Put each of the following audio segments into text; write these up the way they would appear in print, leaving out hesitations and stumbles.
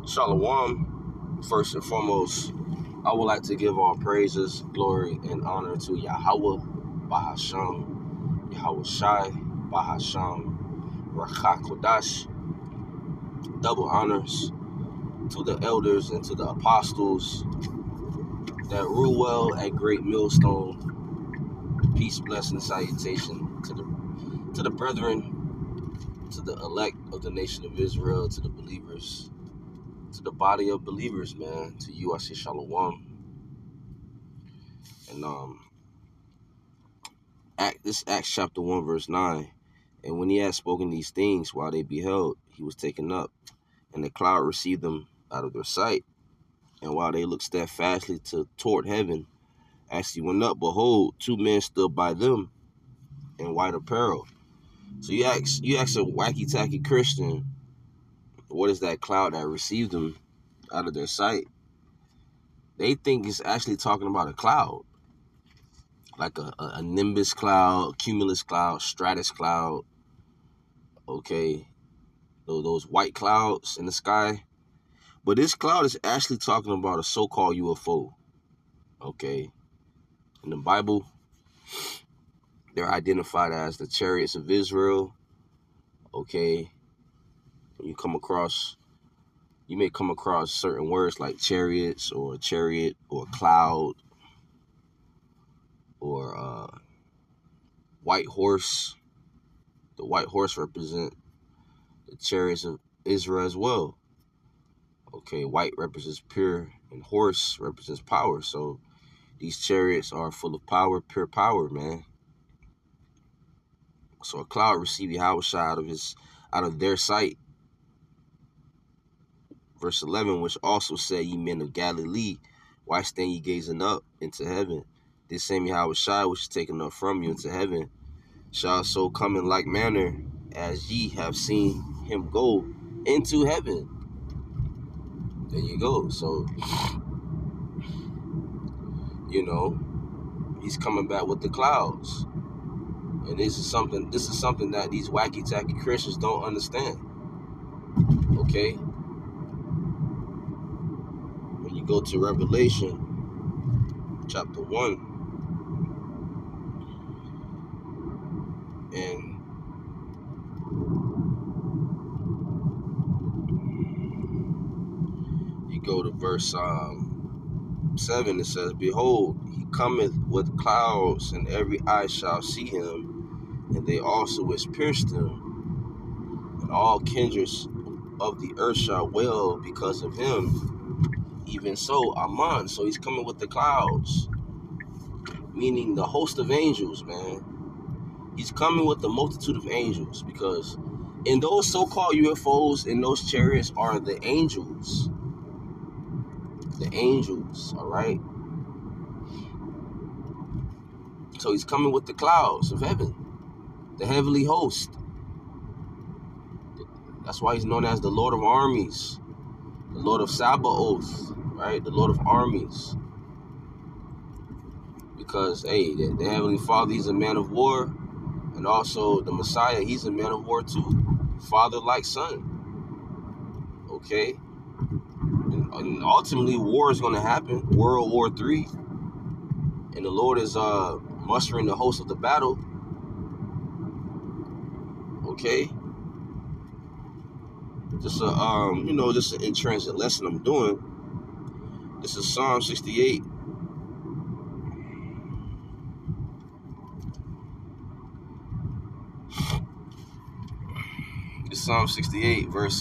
Shalom. First and foremost, I would like to give all praises, glory, and honor to Yahweh, Bahasham, Yahweh Shai, Bahasham, Rachakodash. Double honors to the elders and to the apostles that rule well at Great Millstone. Peace, blessing, salutation to the brethren, to the elect of the nation of Israel, to the believers, to the body of believers, man. To you, I say shalom. And this Acts chapter 1, verse 9. And when he had spoken these things, while they beheld, he was taken up, and the cloud received them out of their sight. And while they looked steadfastly toward heaven, as he went up, behold, two men stood by them in white apparel. So you ask a wacky tacky Christian, what is that cloud that received them out of their sight? They think it's actually talking about a cloud, like a nimbus cloud, cumulus cloud, stratus cloud. Okay, those white clouds in the sky. But this cloud is actually talking about a so-called UFO. Okay, in the Bible, they're identified as the chariots of Israel. Okay, you may come across certain words like chariots or chariot or cloud or white horse. The white horse represent the chariots of Israel as well. Okay, white represents pure and horse represents power. So these chariots are full of power, pure power, man. So a cloud received Yahweh out of their sight. Verse 11, which also said, ye men of Galilee, why stand ye gazing up into heaven? This same Yahweh Shai, which is taken up from you into heaven, shall so come in like manner as ye have seen him go into heaven. There you go. So, he's coming back with the clouds. And this is something that these wacky tacky Christians don't understand. Okay? When you go to Revelation chapter 1, and you go to verse 7, it says, behold, he cometh with clouds, and every eye shall see him, and they also which pierced him, and all kindreds of the earth shall wail because of him. Even so, Aman. So he's coming with the clouds, meaning the host of angels, man. He's coming with the multitude of angels, because in those so-called UFOs, in those chariots are the angels. The angels, all right? So he's coming with the clouds of heaven, the heavenly host. That's why he's known as the Lord of Armies, the Lord of Sabaoth, right? The Lord of Armies. Because, hey, the Heavenly Father, he's a man of war. And also the Messiah, he's a man of war too. Father like son. Okay? And ultimately, war is going to happen. World War III. And the Lord is mustering the host of the battle. Okay? Just just an in-transit lesson I'm doing. This is Psalm 68. It's Psalm 68, verse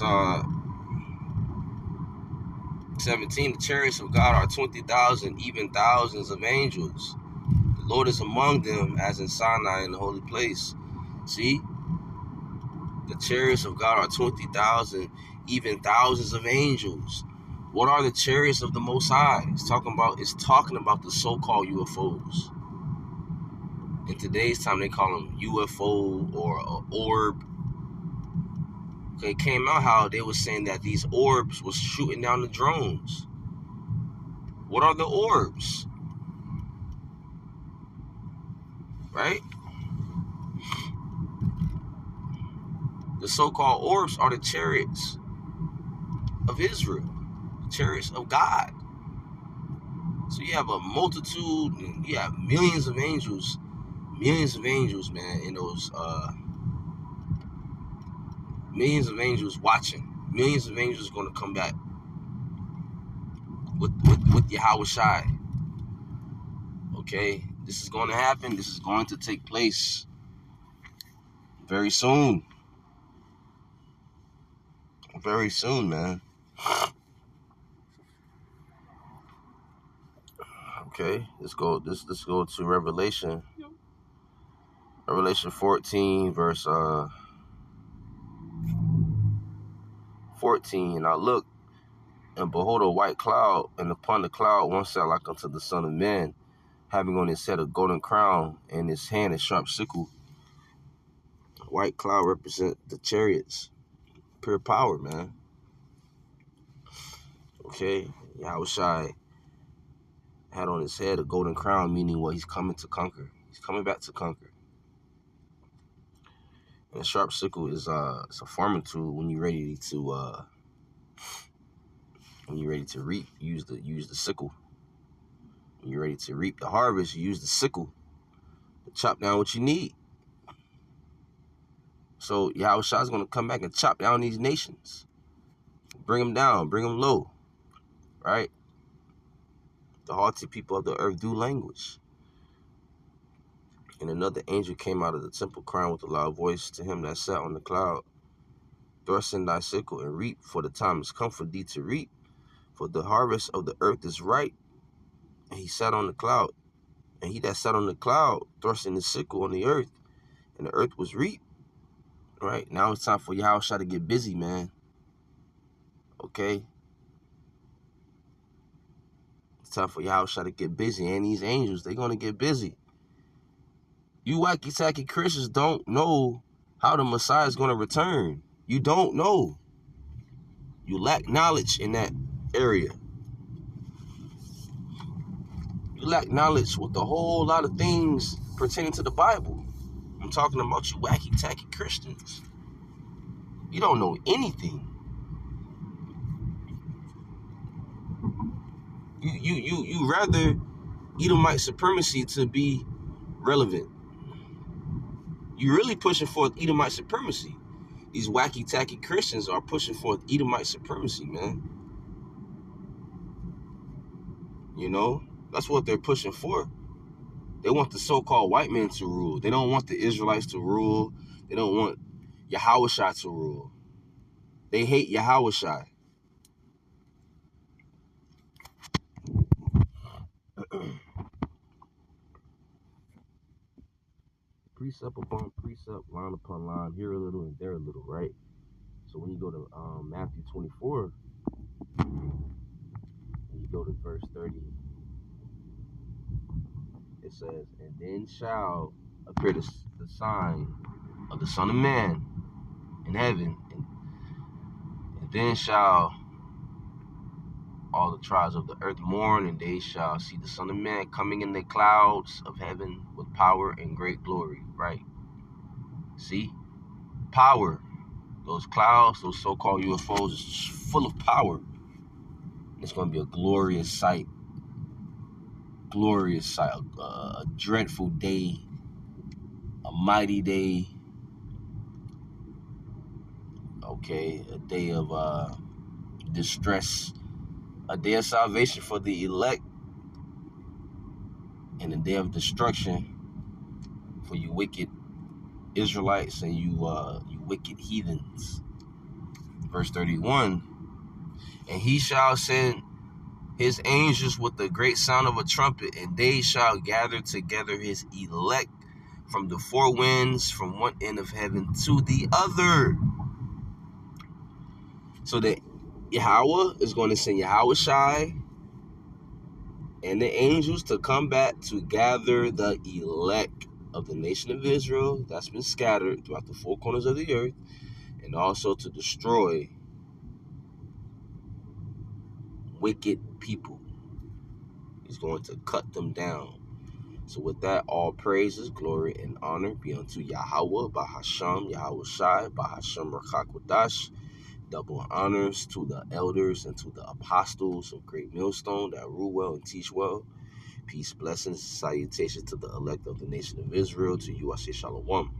17. The chariots of God are 20,000, even thousands of angels. The Lord is among them, as in Sinai in the holy place. See? The chariots of God are 20,000, even thousands of angels. What are the chariots of the Most High? It's talking about the so-called UFOs. In today's time, they call them UFO or orb. Okay, it came out how they were saying that these orbs was shooting down the drones. What are the orbs? Right? The so-called orbs are the chariots of Israel, the chariots of God. So you have a multitude, and you have millions of angels, man, in those millions of angels watching. Millions of angels going to come back with Yahweh Shai. Okay, this is going to happen. This is going to take place very soon. Very soon, man. Okay, let's go to Revelation. Revelation 14, verse 14. And I looked, and behold, a white cloud, and upon the cloud one sat like unto the Son of Man, having on his head a golden crown, and his hand a sharp sickle. White cloud represent the chariots. Pure power, man. Okay, Yahweh Shai had on his head a golden crown, meaning what? He's coming to conquer. He's coming back to conquer. And a sharp sickle is it's a farming tool when you're ready to reap. Use the sickle. When you're ready to reap the harvest, you use the sickle to chop down what you need. So Yahweh Shai is going to come back and chop down these nations. Bring them down, bring them low. Right? The haughty people of the earth do language. And another angel came out of the temple crying with a loud voice to him that sat on the cloud, thrust in thy sickle and reap, for the time is come for thee to reap, for the harvest of the earth is ripe. And he sat on the cloud, and he that sat on the cloud thrust in the sickle on the earth, and the earth was reaped. Right? Now it's time for Yahweh Shai to get busy, man. Okay? It's time for Yahweh Shai to get busy, and these angels, they're going to get busy. You wacky-tacky Christians don't know how the Messiah is going to return. You don't know. You lack knowledge in that area. You lack knowledge with a whole lot of things pertaining to the Bible. I'm talking about you wacky-tacky Christians. You don't know anything. You rather Edomite supremacy to be relevant. You're really pushing forth Edomite supremacy. These wacky-tacky Christians are pushing forth Edomite supremacy, man. You know? That's what they're pushing for. They want the so-called white men to rule. They don't want the Israelites to rule. They don't want Yahweh Shai to rule. They hate Yahweh Shai. Precept upon precept, line upon line, here a little and there a little, right? So when you go to Matthew 24, and you go to verse 30, it says, and then shall appear the sign of the Son of Man in heaven, and then shall all the tribes of the earth mourn, and they shall see the Son of Man coming in the clouds of heaven with power and great glory, right? See? Power. Those clouds, those so-called UFOs, is full of power. It's going to be a glorious sight. Glorious sight. A dreadful day. A mighty day. Okay? A day of distress. A day of salvation for the elect. And a day of destruction for you wicked Israelites and you wicked heathens. Verse 31, and he shall send his angels with the great sound of a trumpet, and they shall gather together his elect from the four winds, from one end of heaven to the other. So that Yahweh is going to send Yahweh Shai and the angels to come back to gather the elect of the nation of Israel that's been scattered throughout the four corners of the earth, and also to destroy wicked people. He's going to cut them down. So with that, all praises, glory, and honor be unto Yahweh, Bahasham, Yahweh Shai, Bahasham Rachakwadash, Double honors to the elders and to the apostles of Great Millstone that rule well and teach well. Peace, blessings, salutations to the elect of the nation of Israel. To you I say shalom.